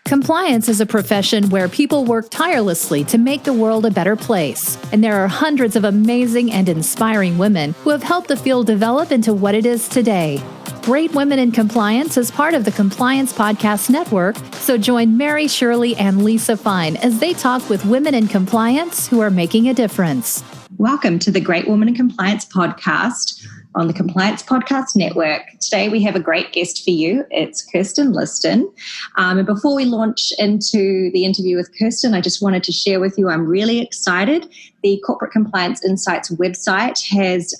Compliance is a profession where people work tirelessly to make the world a better place. And there are hundreds of amazing and inspiring women who have helped the field develop into what it is today. Great Women in Compliance is part of the Compliance Podcast Network, so join Mary, Shirley, and Lisa Fine as they talk with women in compliance who are making a difference. Welcome to the Great Women in Compliance podcast on the Compliance Podcast Network. Today we have a great guest for you. It's Kirsten Liston. And before we launch into the interview with Kirsten, I just wanted to share with you, I'm really excited. The Corporate Compliance Insights website has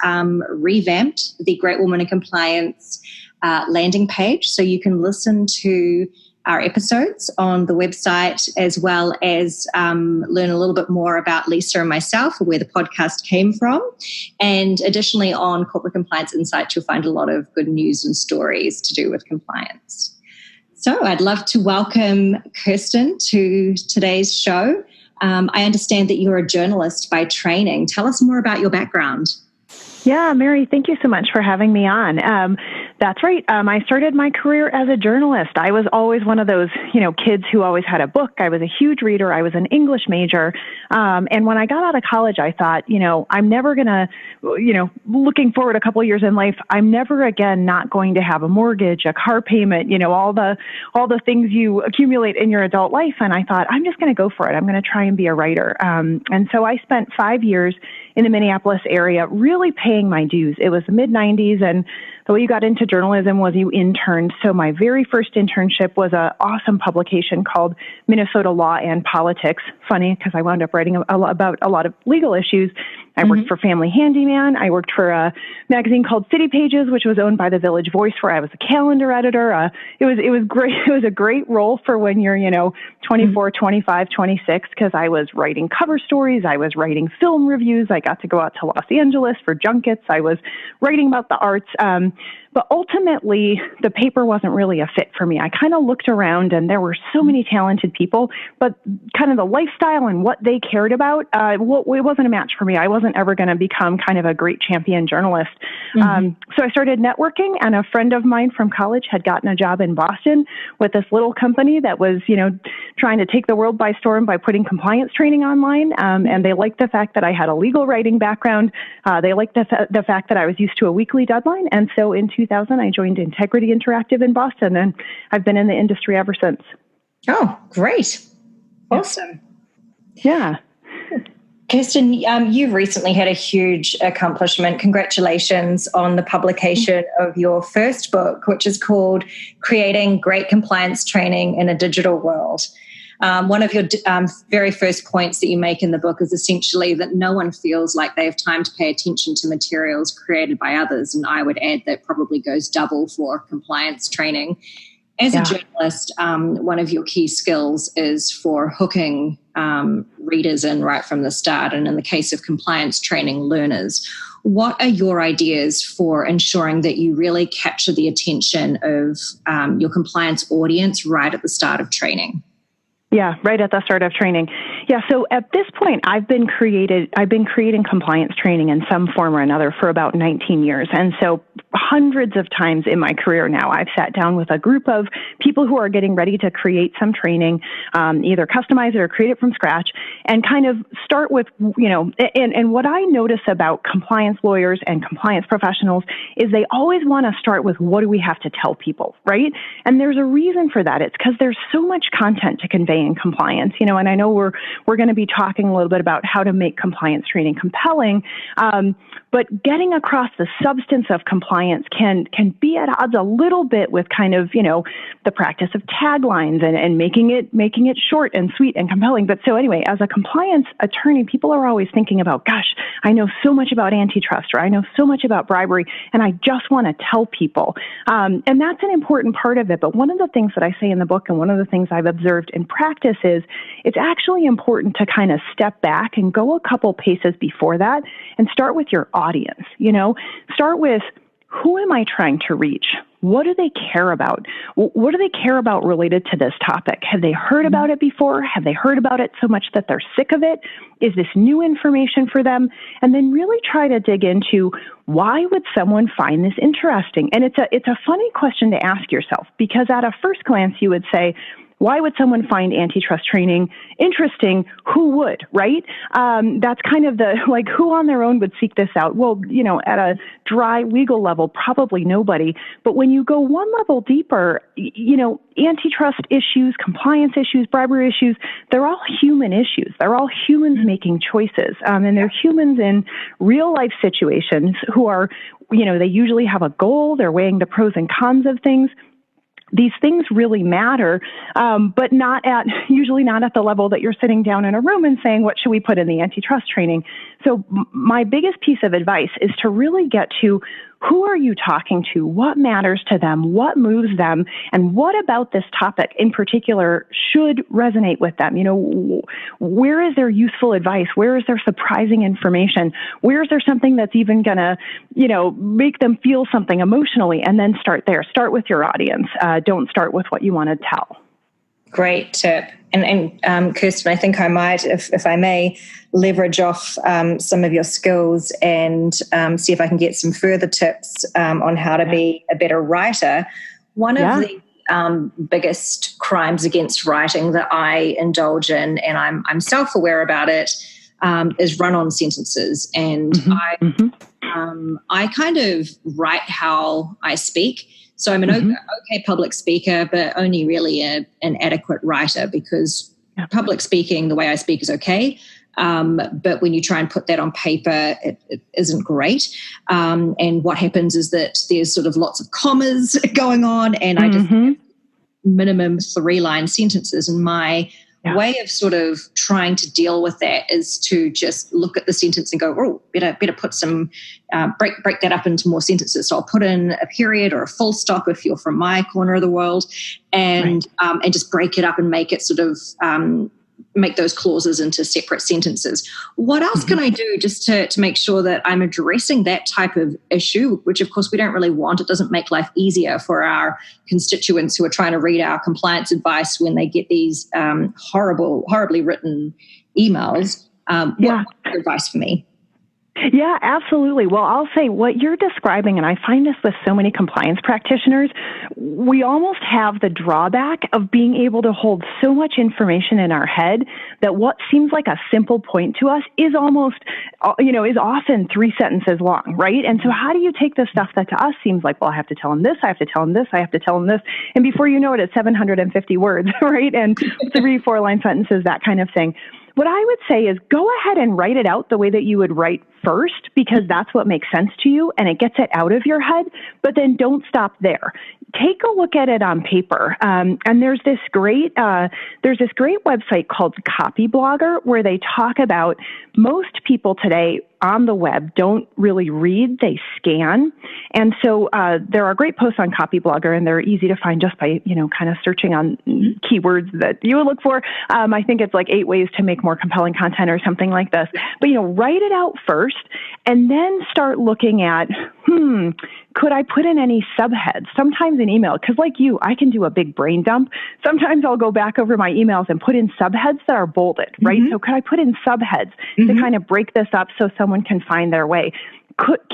revamped the Great Women in Compliance landing page, so you can listen to our episodes on the website, as well as learn a little bit more about Lisa and myself, or where the podcast came from. And additionally, on Corporate Compliance Insights, you'll find a lot of good news and stories to do with compliance. So I'd love to welcome Kirsten to today's show. I understand that you're a journalist by training. Tell us more about your background. Yeah, Mary, thank you so much for having me on. That's right. I started my career as a journalist. I was always one of those, kids who always had a book. I was a huge reader. I was an English major. And when I got out of college, I thought, I'm never going to, looking forward a couple of years in life, I'm never again not going to have a mortgage, a car payment, all the things you accumulate in your adult life. And I thought, I'm just going to go for it. I'm going to try and be a writer. And so I spent 5 years in the Minneapolis area, really paying my dues. It was the mid-90s, and the way you got into journalism was you interned. So my very first internship was an awesome publication called Minnesota Law and Politics. Funny, because I wound up writing about a lot of legal issues. I worked for Family Handyman. I worked for a magazine called City Pages, which was owned by the Village Voice, where I was a calendar editor. It was great. It was a great role for when you're, 24, 25, 26, because I was writing cover stories. I was writing film reviews. I got to go out to Los Angeles for junkets. I was writing about the arts. But ultimately, the paper wasn't really a fit for me. I kind of looked around, and there were so many talented people, but kind of the lifestyle and what they cared about, it wasn't a match for me. I wasn't ever going to become kind of a great champion journalist. So I started networking, and a friend of mine from college had gotten a job in Boston with this little company that was, trying to take the world by storm by putting compliance training online. And they liked the fact that I had a legal writing background. They liked the fact that I was used to a weekly deadline. And so in 2000, I joined Integrity Interactive in Boston, and I've been in the industry ever since. Oh, great. Awesome. Yeah. Kirsten, you've recently had a huge accomplishment. Congratulations on the publication of your first book, which is called Creating Great Compliance Training in a Digital World. One of your very first points that you make in the book is essentially that no one feels like they have time to pay attention to materials created by others. And I would add that probably goes double for compliance training. As a journalist, one of your key skills is for hooking readers in right from the start. And in the case of compliance training, learners. What are your ideas for ensuring that you really capture the attention of your compliance audience right at the start of training? Yeah, right at the start of training. Yeah, so at this point, I've been creating compliance training in some form or another for about 19 years. And so hundreds of times in my career now, I've sat down with a group of people who are getting ready to create some training, either customize it or create it from scratch, and kind of start with, and what I notice about compliance lawyers and compliance professionals is they always want to start with, what do we have to tell people, right? And there's a reason for that. It's because there's so much content to convey in compliance, and I know we're going to be talking a little bit about how to make compliance training compelling, but getting across the substance of compliance can be at odds a little bit with kind of, the practice of taglines and making it short and sweet and compelling. But so anyway, as a compliance attorney, people are always thinking about, gosh, I know so much about antitrust, or I know so much about bribery, and I just want to tell people. And that's an important part of it. But one of the things that I say in the book, and one of the things I've observed in practice, is it's actually important to kind of step back and go a couple paces before that and start with your audience. Start with, who am I trying to reach? What do they care about? What do they care about related to this topic? Have they heard about it before? Have they heard about it so much that they're sick of it? Is this new information for them? And then really try to dig into, why would someone find this interesting? And it's a funny question to ask yourself, because at a first glance you would say, Why would someone find antitrust training interesting? Who would, right? That's kind of who on their own would seek this out? Well, at a dry legal level, probably nobody. But when you go one level deeper, antitrust issues, compliance issues, bribery issues, they're all human issues. They're all humans making choices. And they're humans in real life situations who are, they usually have a goal. They're weighing the pros and cons of things. These things really matter, but usually not at the level that you're sitting down in a room and saying, what should we put in the antitrust training? So my biggest piece of advice is to really get to who are you talking to? What matters to them? What moves them? And what about this topic in particular should resonate with them? Where is there useful advice? Where is there surprising information? Where is there something that's even going to, make them feel something emotionally? And then start there. Start with your audience. Don't start with what you want to tell. Great tip. And Kirsten, I think I might, if I may, leverage off some of your skills and see if I can get some further tips on how to be a better writer. One of the biggest crimes against writing that I indulge in, and I'm self-aware about it, is run-on sentences. And I kind of write how I speak. So I'm an okay public speaker, but only really an adequate writer, because public speaking, the way I speak, is okay. But when you try and put that on paper, it isn't great. And what happens is that there's sort of lots of commas going on, and I just have minimum 3-line sentences. And my way of sort of trying to deal with that is to just look at the sentence and go, oh, better put some, break that up into more sentences. So I'll put in a period or a full stop if you're from my corner of the world, and just break it up and make it sort of, make those clauses into separate sentences. What else can I do just to make sure that I'm addressing that type of issue, which of course we don't really want? It doesn't make life easier for our constituents who are trying to read our compliance advice when they get these horribly written emails. What's your advice for me? Yeah, absolutely. Well, I'll say what you're describing, and I find this with so many compliance practitioners, we almost have the drawback of being able to hold so much information in our head that what seems like a simple point to us is almost, is often 3 sentences long, right? And so how do you take the stuff that to us seems like, well, I have to tell them this, I have to tell them this, I have to tell them this, and before you know it, it's 750 words, right? And 3-4 line sentences, that kind of thing. What I would say is go ahead and write it out the way that you would write first, because that's what makes sense to you and it gets it out of your head, but then don't stop there. Take a look at it on paper. And there's this great website called Copyblogger where they talk about most people today on the web don't really read, they scan. And so there are great posts on Copyblogger, and they're easy to find just by, kind of searching on keywords that you would look for. I think it's like 8 ways to make more compelling content or something like this. But, write it out first and then start looking at, could I put in any subheads? Sometimes in email, because like you, I can do a big brain dump. Sometimes I'll go back over my emails and put in subheads that are bolded, right? So could I put in subheads to kind of break this up so someone can find their way?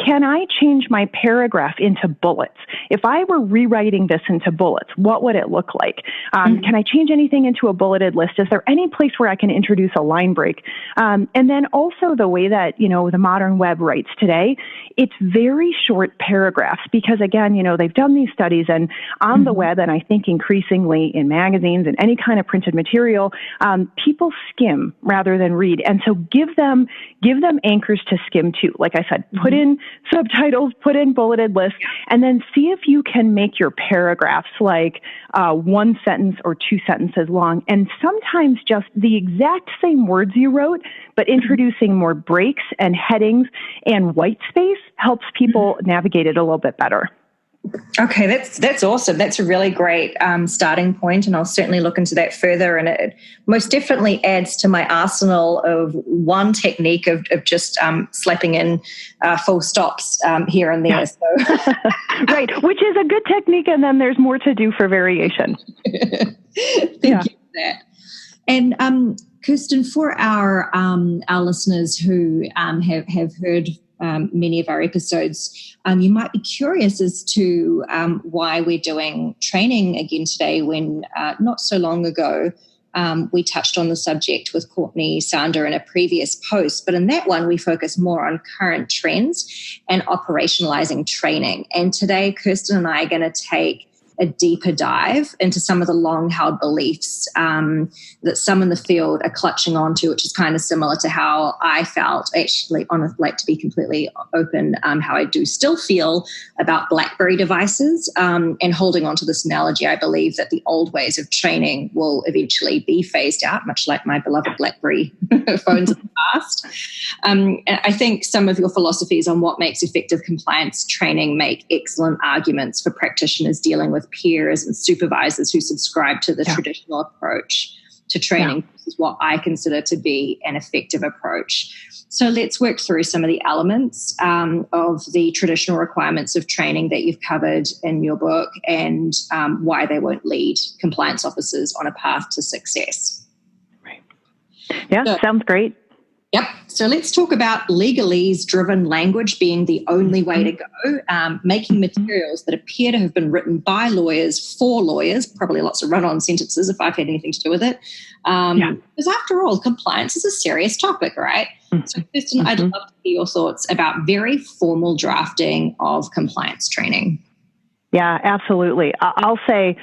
Can I change my paragraph into bullets? If I were rewriting this into bullets, what would it look like? Can I change anything into a bulleted list? Is there any place where I can introduce a line break? And then also the way that, the modern web writes today, it's very short paragraphs because, again, they've done these studies, and on the web, and I think increasingly in magazines and any kind of printed material, people skim rather than read. And so give them anchors to skim to. Like I said, put in subtitles, put in bulleted lists, and then see if you can make your paragraphs like 1 sentence or 2 sentences long. And sometimes just the exact same words you wrote, but introducing more breaks and headings and white space helps people navigate it a little bit better. Okay, that's awesome. That's a really great starting point, and I'll certainly look into that further. And it most definitely adds to my arsenal of one technique of just slapping in full stops here and there. Yeah. So. Right, which is a good technique, and then there's more to do for variation. Thank you for that. And Kirsten, for our listeners who have heard many of our episodes, you might be curious as to why we're doing training again today when not so long ago we touched on the subject with Courtney Sander in a previous post, but in that one we focus more on current trends and operationalizing training. And today Kirsten and I are going to take a deeper dive into some of the long-held beliefs that some in the field are clutching onto, which is kind of similar to how I felt, actually, like to be completely open, how I do still feel about BlackBerry devices, and holding on to this analogy. I believe that the old ways of training will eventually be phased out, much like my beloved BlackBerry phones of the past. And I think some of your philosophies on what makes effective compliance training make excellent arguments for practitioners dealing with peers and supervisors who subscribe to the traditional approach to training. This is what I consider to be an effective approach. So let's work through some of the elements of the traditional requirements of training that you've covered in your book and why they won't lead compliance officers on a path to success. Right. Yeah, sounds great. Yep. So let's talk about legalese-driven language being the only way to go, making materials that appear to have been written by lawyers for lawyers, probably lots of run-on sentences if I've had anything to do with it. Because after all, compliance is a serious topic, right? So Kirsten, I'd love to hear your thoughts about very formal drafting of compliance training. Yeah, absolutely. I'll say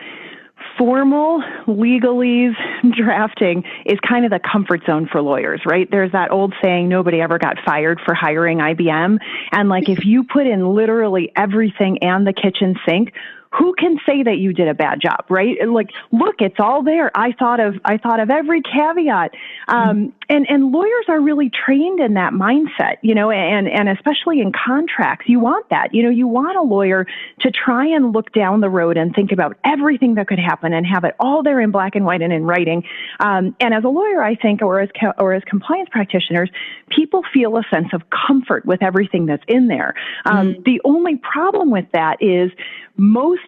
formal legalese drafting is kind of the comfort zone for lawyers, right? There's that old saying, nobody ever got fired for hiring IBM. And like, if you put in literally everything and the kitchen sink, who can say that you did a bad job, right? Like, look, it's all there. I thought of every caveat. And lawyers are really trained in that mindset, and especially in contracts, you want that. You want a lawyer to try and look down the road and think about everything that could happen and have it all there in black and white and in writing. And as a lawyer, I think, or as compliance practitioners, people feel a sense of comfort with everything that's in there. The only problem with that is most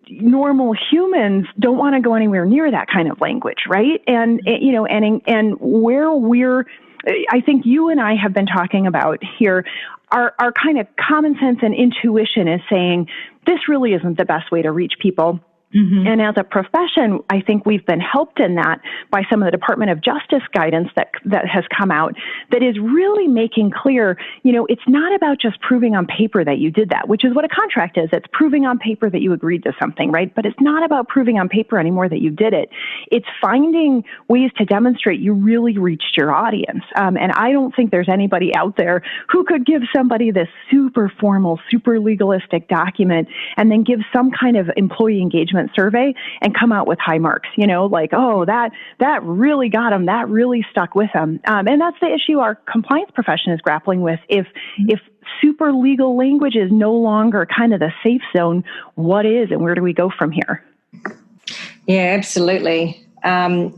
normal humans don't want to go anywhere near that kind of language, right? And where I think you and I have been talking about here, our kind of common sense and intuition is saying this really isn't the best way to reach people. And as a profession, I think we've been helped in that by some of the Department of Justice guidance that has come out that is really making clear, it's not about just proving on paper that you did that, which is what a contract is. It's proving on paper that you agreed to something, right? But it's not about proving on paper anymore that you did it. It's finding ways to demonstrate you really reached your audience. And I don't think there's anybody out there who could give somebody this super formal, super legalistic document and then give some kind of employee engagement survey and come out with high marks, that really got them, that really stuck with them. And that's the issue our compliance profession is grappling with. If super legal language is no longer kind of the safe zone, what is, and where do we go from here? Yeah, absolutely. I'm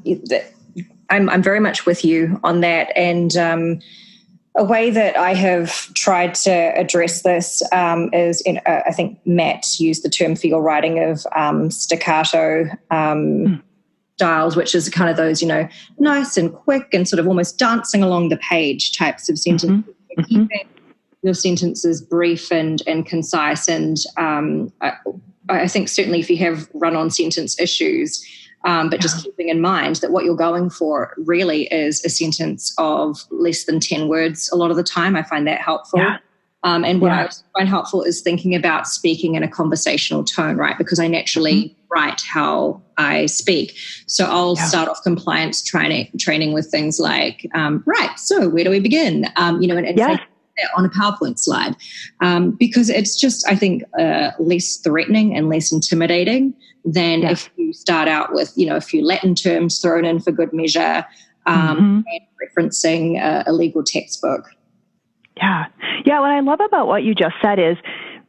very much with you on that. And a way that I have tried to address this is, I think Matt used the term for your writing of staccato styles, which is kind of those, nice and quick and sort of almost dancing along the page types of sentences. Keeping your sentences brief and concise. And I think certainly if you have run-on sentence issues, but just keeping in mind that what you're going for really is a sentence of less than 10 words a lot of the time. I find that helpful. And what I find helpful is thinking about speaking in a conversational tone, right? Because I naturally write how I speak. So I'll start off compliance training with things like, right, so where do we begin? And on a PowerPoint slide, because it's just, I think, less threatening and less intimidating than if you start out with, a few Latin terms thrown in for good measure and referencing a legal textbook. Yeah. What I love about what you just said is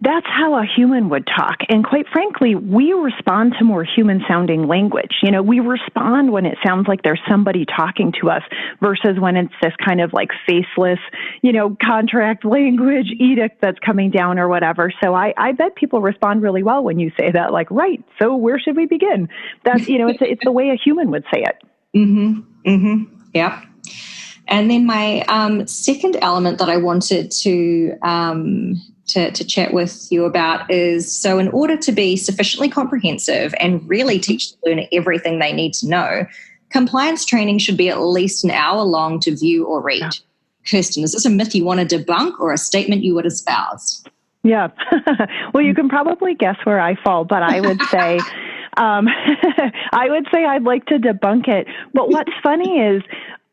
that's how a human would talk. And quite frankly, we respond to more human-sounding language. We respond when it sounds like there's somebody talking to us versus when it's this kind of like faceless, contract language edict that's coming down or whatever. So I bet people respond really well when you say that, like, right, so where should we begin? That's, it's the way a human would say it. Yep. And then my second element that I wanted to chat with you about is, so in order to be sufficiently comprehensive and really teach the learner everything they need to know, compliance training should be at least an hour long to view or read. Yeah. Kirsten, is this a myth you want to debunk or a statement you would espouse? Yeah. Well, you can probably guess where I fall, but I would say I'd like to debunk it. But what's funny is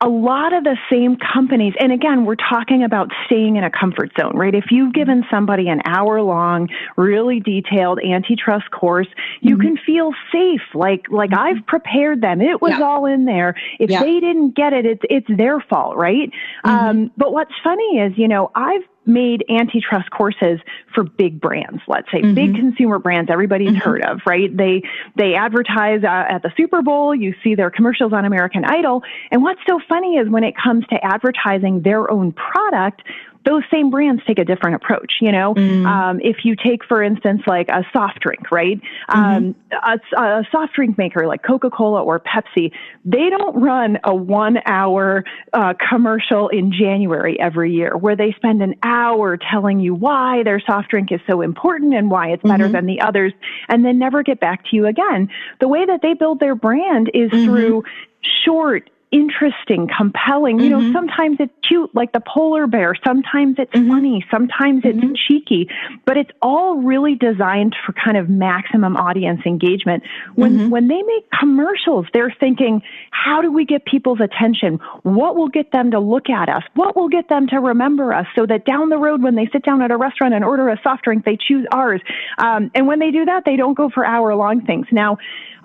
a lot of the same companies, and again, we're talking about staying in a comfort zone, right? If you've given somebody an hour-long, really detailed antitrust course, you can feel safe. Like I've prepared them. It was all in there. If they didn't get it, it's their fault, right? But what's funny is, I've made antitrust courses for big brands, let's say, big consumer brands everybody's heard of, right? They advertise at the Super Bowl. You see their commercials on American Idol. And what's so funny is when it comes to advertising their own product, those same brands take a different approach. If you take, for instance, like a soft drink, right? A soft drink maker like Coca-Cola or Pepsi, they don't run a 1 hour commercial in January every year where they spend an hour telling you why their soft drink is so important and why it's better than the others, and then never get back to you again. The way that they build their brand is through short, interesting, compelling, sometimes it's cute, like the polar bear. Sometimes it's funny. Sometimes it's cheeky, but it's all really designed for kind of maximum audience engagement. When they make commercials, they're thinking, how do we get people's attention? What will get them to look at us? What will get them to remember us so that down the road, when they sit down at a restaurant and order a soft drink, they choose ours. And when they do that, they don't go for hour-long things. Now,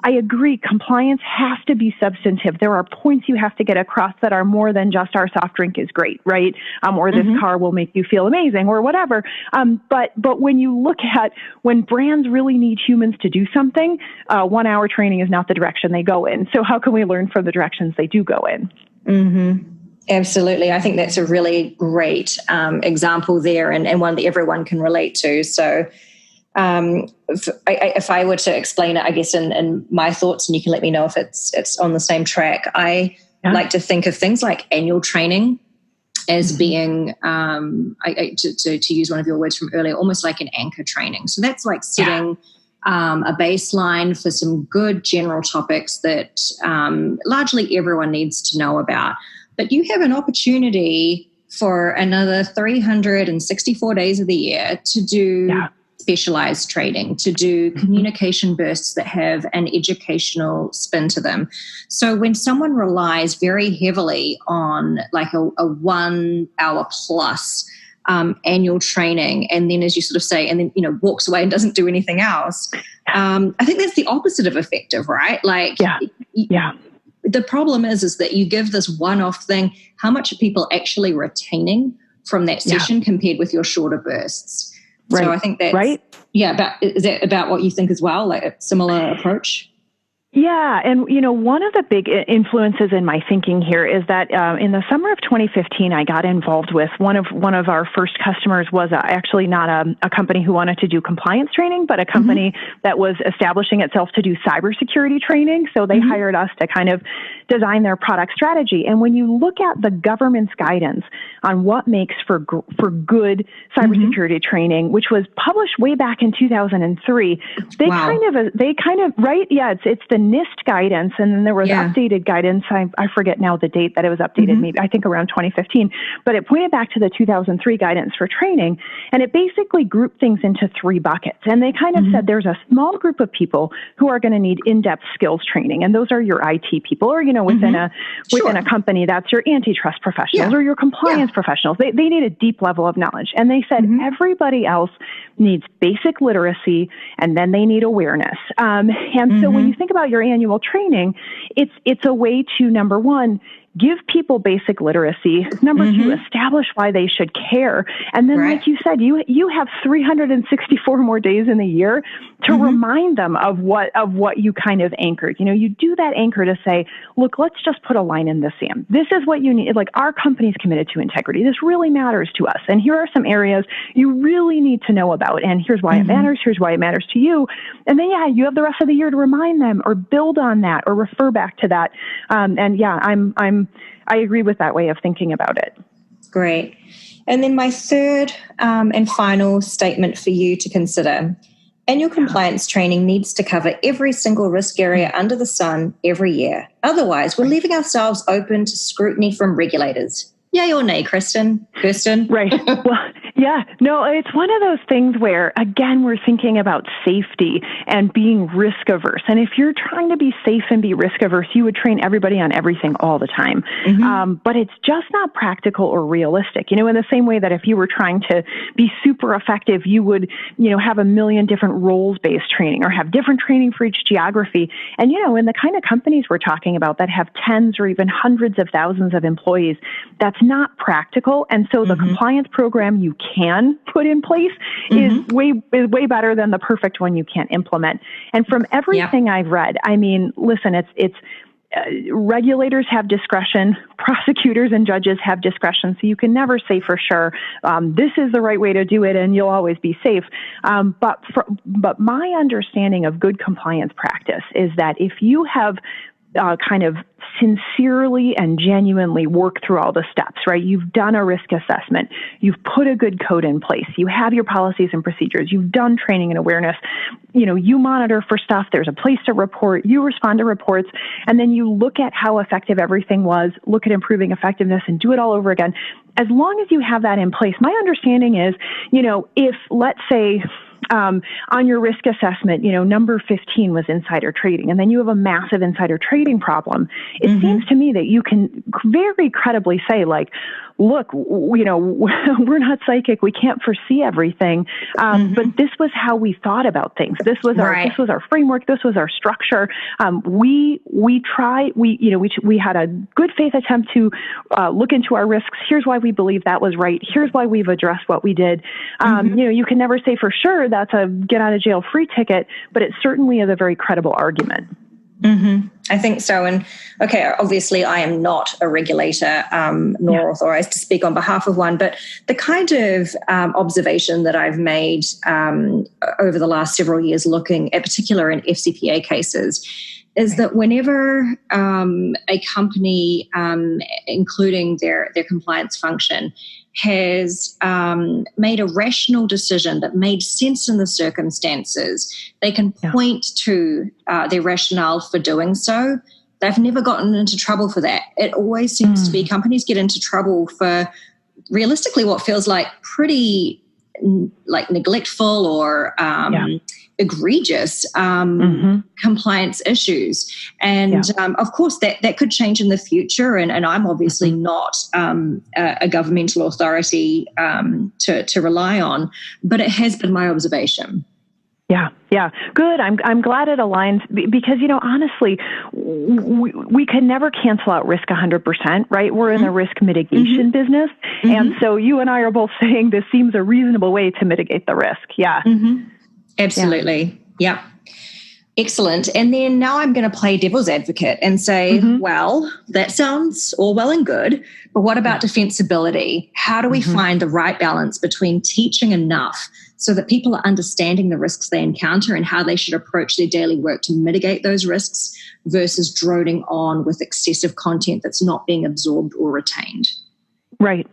I agree, compliance has to be substantive. There are points you have to get across that are more than just our soft drink is great, right? Or this car will make you feel amazing or whatever. But when you look at when brands really need humans to do something, 1 hour training is not the direction they go in. So how can we learn from the directions they do go in? Absolutely. I think that's a really great example there and one that everyone can relate to. So if I were to explain it, I guess in my thoughts, and you can let me know if it's on the same track, I like to think of things like annual training as being, to use one of your words from earlier, almost like an anchor training. So that's like setting a baseline for some good general topics that largely everyone needs to know about. But you have an opportunity for another 364 days of the year to do specialized training, to do communication bursts that have an educational spin to them. So when someone relies very heavily on like a 1 hour plus annual training, and then, as you sort of say, and then walks away and doesn't do anything else, I think that's the opposite of effective, right? Like, the problem is that you give this one-off thing. How much are people actually retaining from that session compared with your shorter bursts? Right. So I think that's is that about what you think as well, like a similar approach? Yeah. And, one of the big influences in my thinking here is that in the summer of 2015, I got involved with one of our first customers was actually not a company who wanted to do compliance training, but a company that was establishing itself to do cybersecurity training. So they hired us to kind of design their product strategy. And when you look at the government's guidance on what makes for good cybersecurity training, which was published way back in 2003, they kind of, right? Yeah, it's the NIST guidance, and then there was updated guidance. I forget now the date that it was updated, maybe I think around 2015, but it pointed back to the 2003 guidance for training, and it basically grouped things into 3 buckets. And they kind of said there's a small group of people who are going to need in-depth skills training, and those are your IT people, or within a company, that's your antitrust professionals or your compliance professionals. They need a deep level of knowledge, and they said everybody else needs basic literacy, and then they need awareness. And so when you think about your annual training, it's a way to, number one, give people basic literacy. Number 2, establish why they should care. And then, like you said, you have 364 more days in the year to remind them of what you kind of anchored. You do that anchor to say, look, let's just put a line in the sand. This is what you need. Like, our company's committed to integrity. This really matters to us. And here are some areas you really need to know about. And here's why it matters. Here's why it matters to you. And then, you have the rest of the year to remind them or build on that or refer back to that. I'm I agree with that way of thinking about it. Great. And then my third and final statement for you to consider. Annual compliance training needs to cover every single risk area under the sun every year. Otherwise, we're leaving ourselves open to scrutiny from regulators. Yay or nay, Kirsten? Right. Well, yeah. No, it's one of those things where, again, we're thinking about safety and being risk averse. And if you're trying to be safe and be risk averse, you would train everybody on everything all the time. But it's just not practical or realistic. In the same way that if you were trying to be super effective, you would, have a million different roles-based training or have different training for each geography. And, in the kind of companies we're talking about that have tens or even hundreds of thousands of employees, that's not practical. And so the compliance program you can put in place is way better than the perfect one you can't implement. And from everything I've read, I mean, listen, it's regulators have discretion, prosecutors and judges have discretion, so you can never say for sure this is the right way to do it and you'll always be safe. But my understanding of good compliance practice is that if you have kind of sincerely and genuinely work through all the steps, right? You've done a risk assessment. You've put a good code in place. You have your policies and procedures. You've done training and awareness. You monitor for stuff. There's a place to report. You respond to reports. And then you look at how effective everything was, look at improving effectiveness and do it all over again. As long as you have that in place, my understanding is, if let's say, on your risk assessment, number 15 was insider trading, and then you have a massive insider trading problem. It seems to me that you can very credibly say, like, look, we're not psychic. We can't foresee everything. But this was how we thought about things. This was our framework. This was our structure. We had a good faith attempt to look into our risks. Here's why we believe that was right. Here's why we've addressed what we did. You can never say for sure that's a get out of jail free ticket, but it certainly is a very credible argument. I think so. And okay, obviously I am not a regulator nor authorized to speak on behalf of one, but the kind of observation that I've made over the last several years looking at particular in FCPA cases is that whenever a company, including their compliance function, has made a rational decision that made sense in the circumstances, they can point to their rationale for doing so. They've never gotten into trouble for that. It always seems to be companies get into trouble for realistically what feels like pretty neglectful or egregious compliance issues. And of course, that could change in the future. And I'm obviously not a governmental authority to rely on, but it has been my observation. Yeah. Good. I'm glad it aligns because, honestly, we can never cancel out risk 100%, right? We're in the risk mitigation business. And so you and I are both saying this seems a reasonable way to mitigate the risk. Yeah. Absolutely. Yeah. Excellent. And then now I'm going to play devil's advocate and say, well, that sounds all well and good, but what about defensibility? How do we find the right balance between teaching enough so that people are understanding the risks they encounter and how they should approach their daily work to mitigate those risks versus droning on with excessive content that's not being absorbed or retained? Right.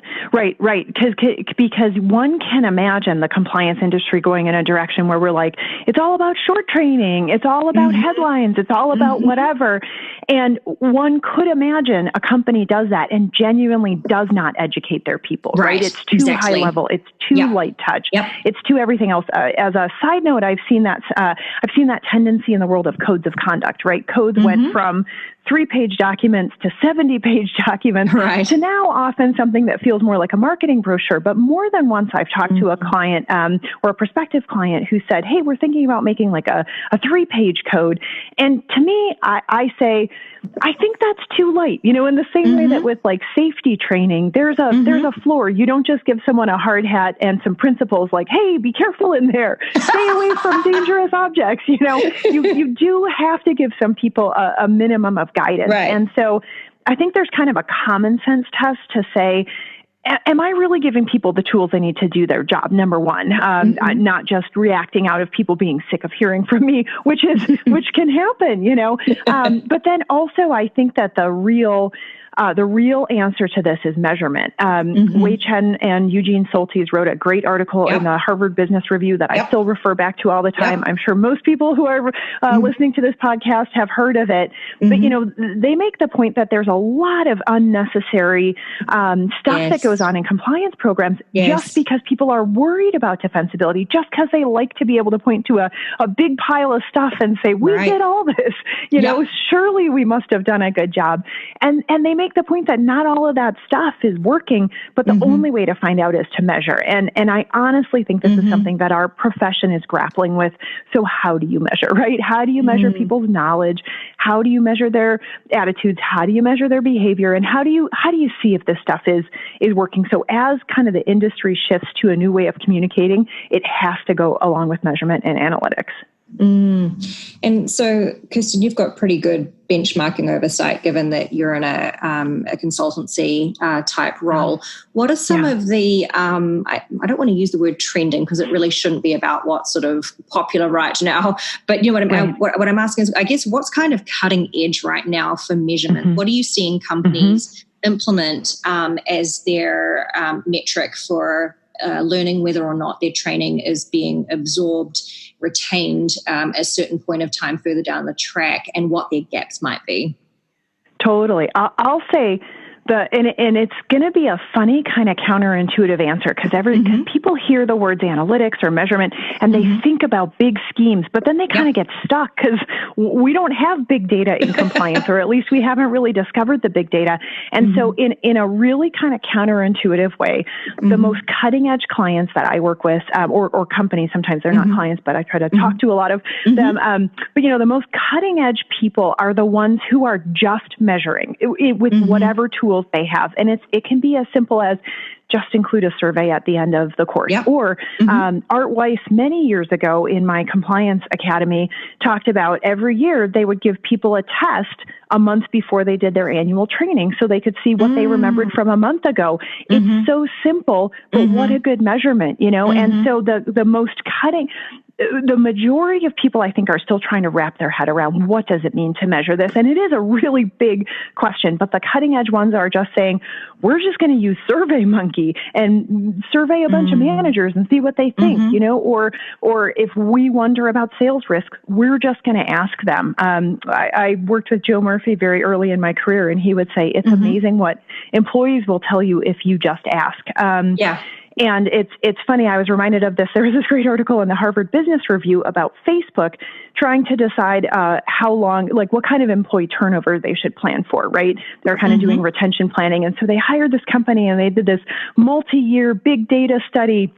Because one can imagine the compliance industry going in a direction where we're like, it's all about short training. It's all about headlines. It's all about whatever. And one could imagine a company does that and genuinely does not educate their people, right? It's too high level. It's too light touch. It's too everything else. As a side note, I've seen that tendency in the world of codes of conduct, right? Codes went from 3-page documents to 70-page documents to now often something that feels more like a marketing brochure. But more than once I've talked to a client or a prospective client who said, hey, we're thinking about making like a 3-page code. And to me, I say, I think that's too light. In the same way that with like safety training, there's a floor. You don't just give someone a hard hat and some principles like, hey, be careful in there. Stay away from dangerous objects. You do have to give some people a minimum of guidance. And so I think there's kind of a common sense test to say, am I really giving people the tools they need to do their job? Number one, not just reacting out of people being sick of hearing from me, which can happen, But then also I think that the real the real answer to this is measurement. Wei Chen and Eugene Soltis wrote a great article in the Harvard Business Review that I still refer back to all the time. I'm sure most people who are listening to this podcast have heard of it. But, they make the point that there's a lot of unnecessary stuff that goes on in compliance programs just because people are worried about defensibility, just because they like to be able to point to a big pile of stuff and say, we did all this. Surely we must have done a good job. And they make the point that not all of that stuff is working, but the only way to find out is to measure. And I honestly think this is something that our profession is grappling with. So how do you measure, right? How do you measure people's knowledge? How do you measure their attitudes? How do you measure their behavior? And how do you see if this stuff is working? So as kind of the industry shifts to a new way of communicating, it has to go along with measurement and analytics. And so, Kirsten, you've got pretty good benchmarking oversight, given that you're in a consultancy type role. What are some of the, I don't want to use the word trending because it really shouldn't be about what's sort of popular right now, but you know what I'm asking is, I guess, what's kind of cutting edge right now for measurement? What are you seeing companies implement as their metric for learning whether or not their training is being absorbed, retained at a certain point of time further down the track, and what their gaps might be? Totally. I'll say and it's going to be a funny kind of counterintuitive answer because people hear the words analytics or measurement and they think about big schemes, but then they kind of get stuck because we don't have big data in compliance, or at least we haven't really discovered the big data. And so in a really kind of counterintuitive way, the most cutting edge clients that I work with, or companies, sometimes they're not clients, but I try to talk to a lot of them. But the most cutting edge people are the ones who are just measuring with whatever tools they have. And it can be as simple as just include a survey at the end of the course. Or Art Weiss, many years ago in my compliance academy, talked about every year they would give people a test a month before they did their annual training so they could see what they remembered from a month ago. It's so simple, but what a good measurement, And so the most cutting... The majority of people, I think, are still trying to wrap their head around what does it mean to measure this? And it is a really big question, but the cutting edge ones are just saying, we're just going to use SurveyMonkey and survey a bunch of managers and see what they think, or if we wonder about sales risk, we're just going to ask them. I worked with Joe Murphy very early in my career, and he would say, it's amazing what employees will tell you if you just ask. And it's funny, I was reminded of this. There was this great article in the Harvard Business Review about Facebook trying to decide how long, like what kind of employee turnover they should plan for, right? They're kind of doing retention planning. And so they hired this company and they did this multi-year big data study.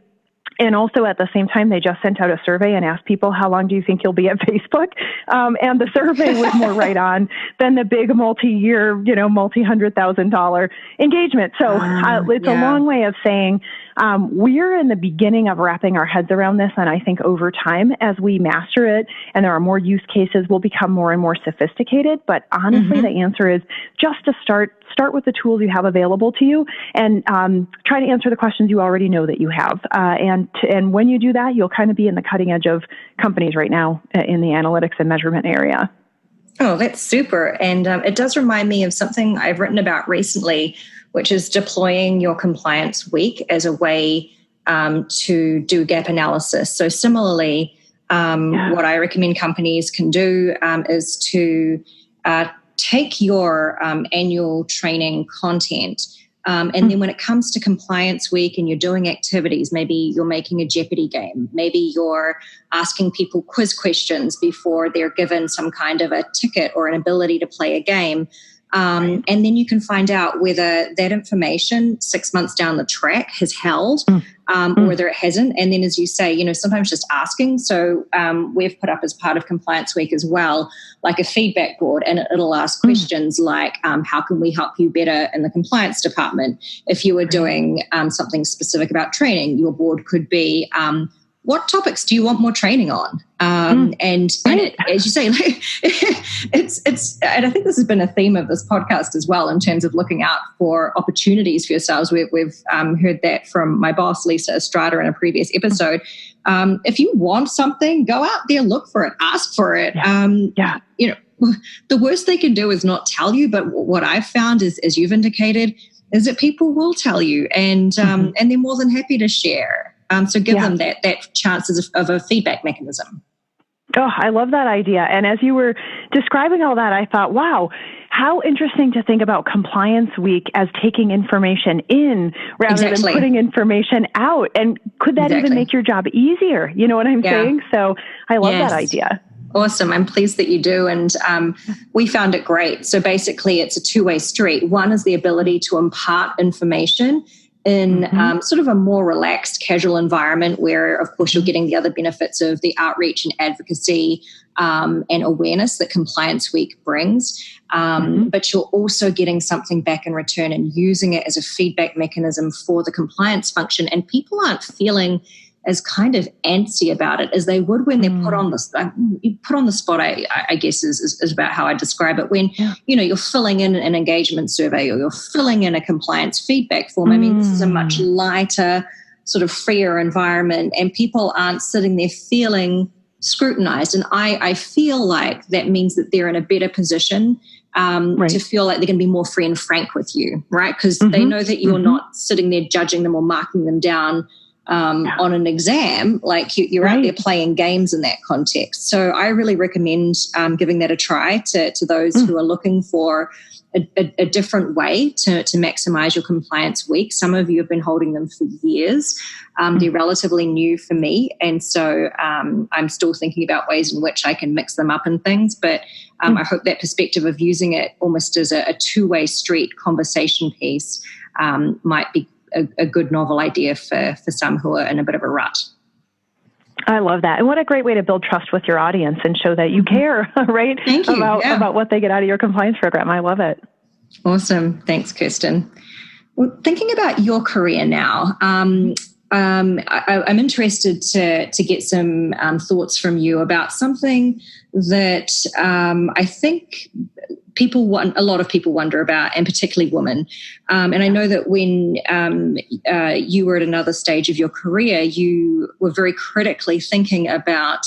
And also at the same time, they just sent out a survey and asked people, how long do you think you'll be at Facebook? And the survey was more right on than the big multi-year, multi-$100,000 engagement. So it's a long way of saying we're in the beginning of wrapping our heads around this. And I think over time, as we master it and there are more use cases, we'll become more and more sophisticated. But honestly, the answer is just to start with the tools you have available to you and try to answer the questions you already know that you have. And when you do that, you'll kind of be in the cutting edge of companies right now in the analytics and measurement area. Oh, that's super. And it does remind me of something I've written about recently, which is deploying your compliance week as a way to do gap analysis. So similarly, what I recommend companies can do is to take your annual training content and then when it comes to compliance week and you're doing activities, maybe you're making a Jeopardy game, maybe you're asking people quiz questions before they're given some kind of a ticket or an ability to play a game. And then you can find out whether that information 6 months down the track has held or whether it hasn't. And then, as you say, sometimes just asking. So we've put up as part of Compliance Week as well, like a feedback board, and it'll ask questions like, how can we help you better in the compliance department? If you were doing something specific about training, your board could be, what topics do you want more training on? And as you say, it's, and I think this has been a theme of this podcast as well in terms of looking out for opportunities for yourselves. We've heard that from my boss, Lisa Estrada, in a previous episode. If you want something, go out there, look for it, ask for it. the worst they can do is not tell you. But what I've found is, as you've indicated, is that people will tell you, and they're more than happy to share. So give them that chances of a feedback mechanism. Oh, I love that idea. And as you were describing all that, I thought, wow, how interesting to think about Compliance Week as taking information in rather than putting information out. And could that even make your job easier? You know what I'm saying? So I love that idea. Awesome. I'm pleased that you do. And we found it great. So basically, it's a two-way street. One is the ability to impart information in sort of a more relaxed, casual environment where, of course, you're getting the other benefits of the outreach and advocacy and awareness that Compliance Week brings. But you're also getting something back in return and using it as a feedback mechanism for the compliance function. And people aren't feeling as kind of antsy about it as they would when they're put on the spot, I guess is about how I describe it. When, you're filling in an engagement survey or you're filling in a compliance feedback form. I mean, this is a much lighter, sort of freer environment, and people aren't sitting there feeling scrutinized. And I feel like that means that they're in a better position to feel like they're going to be more free and frank with you, right? Because they know that you're not sitting there judging them or marking them down on an exam. Like you're out there playing games in that context. So I really recommend giving that a try to those who are looking for a different way to maximize your Compliance Week. Some of you have been holding them for years. They're relatively new for me. And so I'm still thinking about ways in which I can mix them up and things. But I hope that perspective of using it almost as a two-way street conversation piece might be a good novel idea for some who are in a bit of a rut. I love that. And what a great way to build trust with your audience and show that you care, right? Thank you. About what they get out of your compliance program. I love it. Awesome. Thanks, Kirsten. Well, thinking about your career now, I'm interested to get some thoughts from you about something that I think a lot of people wonder about, and particularly women. And I know that when you were at another stage of your career, you were very critically thinking about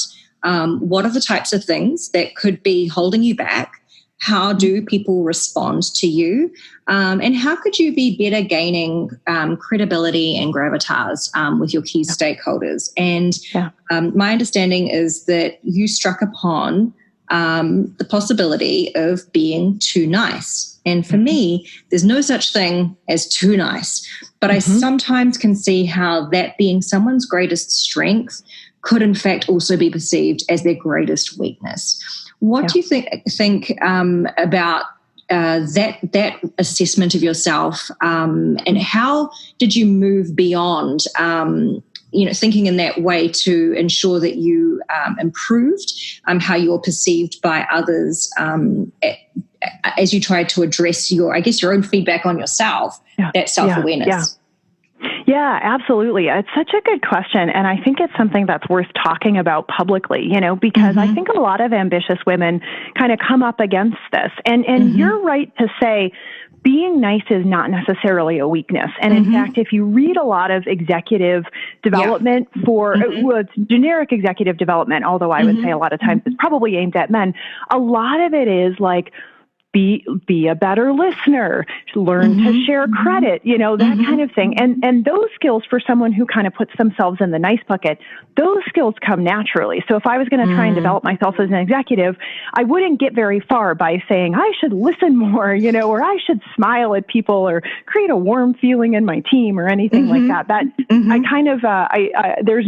what are the types of things that could be holding you back? How do people respond to you? And how could you be better gaining credibility and gravitas with your key stakeholders? And my understanding is that you struck upon the possibility of being too nice. And for me, there's no such thing as too nice. But I sometimes can see how that being someone's greatest strength could in fact also be perceived as their greatest weakness. What do you think about that assessment of yourself, and how did you move beyond thinking in that way to ensure that you improved how you're perceived by others as you tried to address your own feedback on yourself, that self-awareness? Yeah, absolutely. It's such a good question. And I think it's something that's worth talking about publicly, because I think a lot of ambitious women kind of come up against this. And you're right to say, being nice is not necessarily a weakness. And in fact, if you read a lot of executive development it's generic executive development, although I would say a lot of times it's probably aimed at men, a lot of it is like, be a better listener, learn to share credit, that kind of thing. And those skills for someone who kind of puts themselves in the nice bucket, those skills come naturally. So if I was going to try and develop myself as an executive, I wouldn't get very far by saying I should listen more, or I should smile at people or create a warm feeling in my team or anything like that. I kind of, there's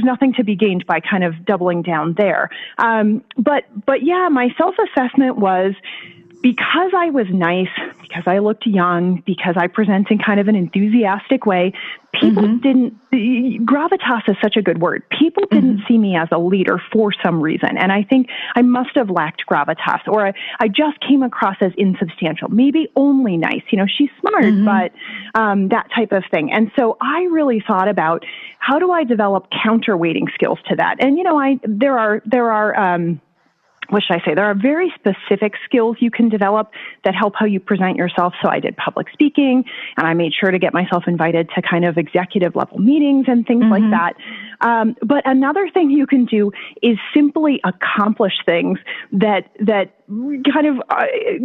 nothing to be gained by kind of doubling down there. But yeah, my self-assessment was, because I was nice, because I looked young, because I present in kind of an enthusiastic way, people gravitas is such a good word. People didn't see me as a leader for some reason. And I think I must have lacked gravitas, or I just came across as insubstantial, maybe only nice. She's smart, but that type of thing. And so I really thought about, how do I develop counterweighting skills to that? And, there are what should I say? There are very specific skills you can develop that help how you present yourself. So I did public speaking, and I made sure to get myself invited to kind of executive level meetings and things like that. But another thing you can do is simply accomplish things that kind of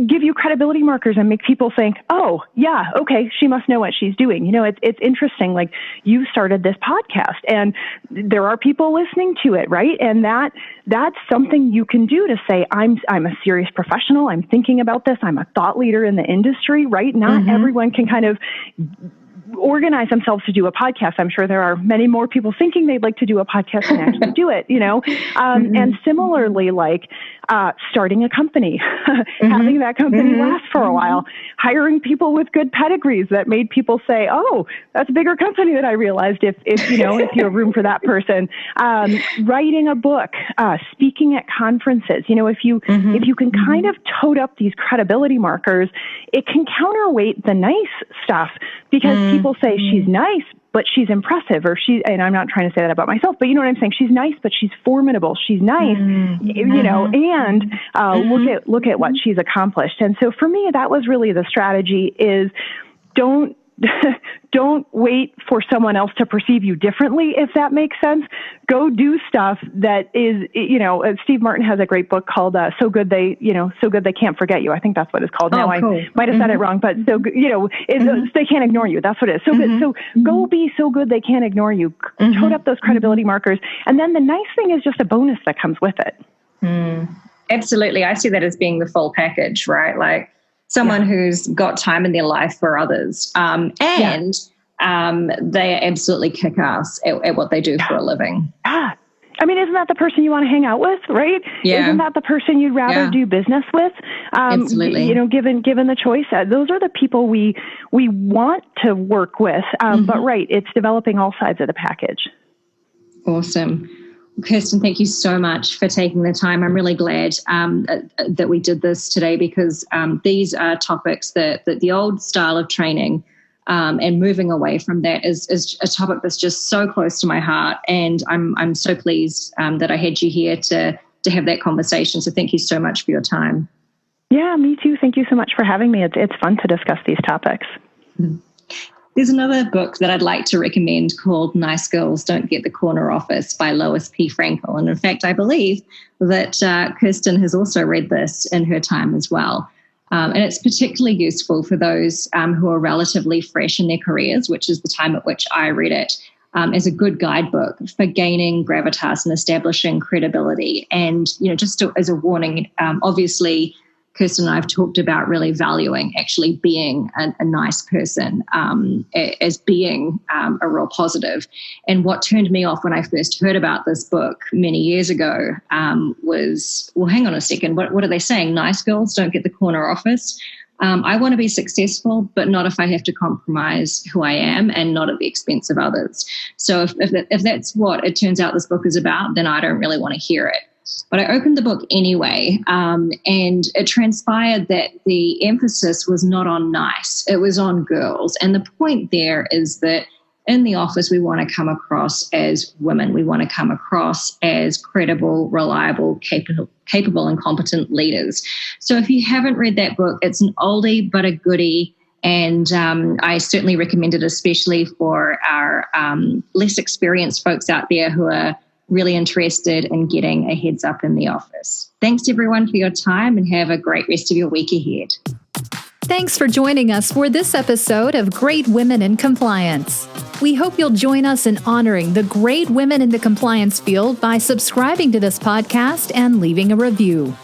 give you credibility markers and make people think, oh, yeah, okay, she must know what she's doing. It's interesting. Like, you started this podcast and there are people listening to it, right? And that's something you can do to say, I'm a serious professional. I'm thinking about this. I'm a thought leader in the industry, right? Not everyone can kind of organize themselves to do a podcast. I'm sure there are many more people thinking they'd like to do a podcast than actually do it, And similarly, like starting a company, having that company last for a while, hiring people with good pedigrees that made people say, oh, that's a bigger company than I realized if you have room for that person. Writing a book, speaking at conferences, if you can kind of tote up these credibility markers, it can counterweight the nice stuff because people say she's nice, but she's impressive, and I'm not trying to say that about myself, but you know what I'm saying? She's nice, but she's formidable. She's nice, and look at what she's accomplished. And so for me, that was really the strategy: is don't wait for someone else to perceive you differently, if that makes sense. Go do stuff that is, Steve Martin has a great book called So Good They Can't Forget You. I think that's what it's called. Now cool. I might have said it wrong, but they can't ignore you. That's what it is. So good. So go be so good they can't ignore you. Tote up those credibility markers. And then the nice thing is just a bonus that comes with it. Absolutely. I see that as being the full package, right? Like, someone who's got time in their life for others. They are absolutely kick-ass at what they do for a living. I mean, isn't that the person you want to hang out with, right? Yeah. Isn't that the person you'd rather do business with? Absolutely. Given the choice, those are the people we want to work with. But right, it's developing all sides of the package. Awesome. Kirsten, thank you so much for taking the time. I'm really glad that we did this today because these are topics that the old style of training and moving away from that is a topic that's just so close to my heart. And I'm so pleased that I had you here to have that conversation. So thank you so much for your time. Yeah, me too. Thank you so much for having me. It's fun to discuss these topics. There's another book that I'd like to recommend called Nice Girls Don't Get the Corner Office by Lois P. Frankel. And in fact, I believe that Kirsten has also read this in her time as well. And it's particularly useful for those who are relatively fresh in their careers, which is the time at which I read it, as a good guidebook for gaining gravitas and establishing credibility. And, just as a warning, obviously, Kirsten and I have talked about really valuing actually being a nice person as being a real positive. And what turned me off when I first heard about this book many years ago was, well, hang on a second, what are they saying? Nice girls don't get the corner office. I want to be successful, but not if I have to compromise who I am and not at the expense of others. So if that's what it turns out this book is about, then I don't really want to hear it. But I opened the book anyway, and it transpired that the emphasis was not on nice, it was on girls. And the point there is that in the office, we want to come across as women. We want to come across as credible, reliable, capable and competent leaders. So if you haven't read that book, it's an oldie but a goodie. And I certainly recommend it, especially for our less experienced folks out there who are really interested in getting a heads up in the office. Thanks everyone for your time and have a great rest of your week ahead. Thanks for joining us for this episode of Great Women in Compliance. We hope you'll join us in honoring the great women in the compliance field by subscribing to this podcast and leaving a review.